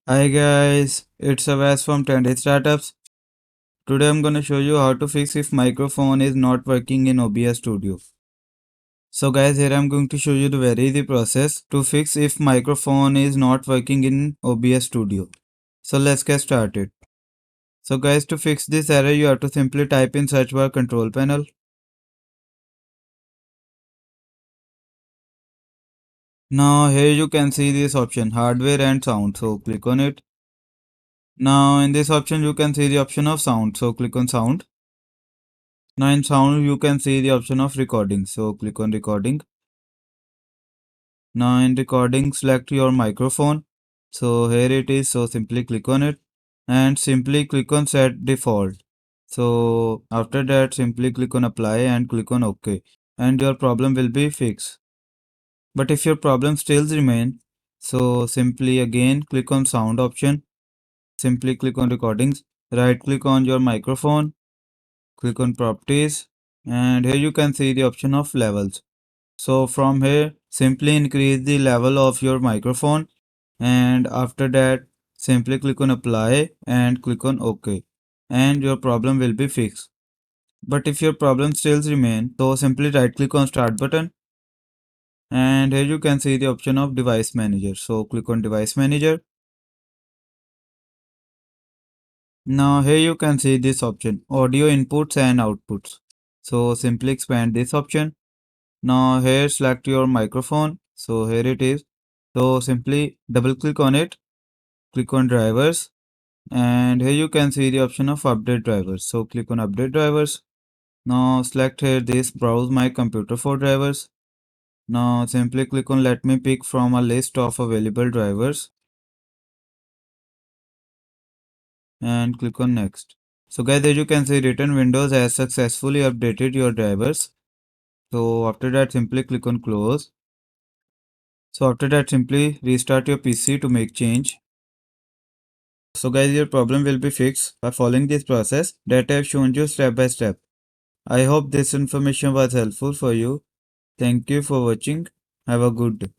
Hi guys, it's Avas from Trendy Startups. Today I'm gonna show you how to fix if microphone is not working in OBS Studio. So guys, here I'm going to show you the very easy process to fix if microphone is not working in OBS Studio. So let's get started. So guys, to fix this error you have to simply type in search bar control panel. Now here you can see this option hardware and sound, so click on it. Now in this option you can see the option of sound, so click on sound. Now in sound you can see the option of recording, so click on recording. Now in recording select your microphone, so here it is, so simply click on it and simply click on set default. So after that simply click on apply and click on OK and your problem will be fixed. But if your problem still remain, so simply again click on sound option, simply click on recordings, right click on your microphone, click on properties, and here you can see the option of levels. So from here, simply increase the level of your microphone and after that, simply click on apply and click on OK and your problem will be fixed. But if your problem still remain, so simply right click on start button and here you can see the option of device manager. So click on device manager. Now here you can see this option audio inputs and outputs. So simply expand this option. Now here select your microphone. So here it is. So simply double click on it, click on drivers and here you can see the option of update drivers. So click on update drivers. Now select here this browse my computer for drivers. Now simply click on let me pick from a list of available drivers and click on next. So guys, as you can see written Windows has successfully updated your drivers. So after that simply click on close. So after that simply restart your PC to make change. So guys, your problem will be fixed by following this process that I have shown you step by step. I hope this information was helpful for you. Thank you for watching. Have a good day.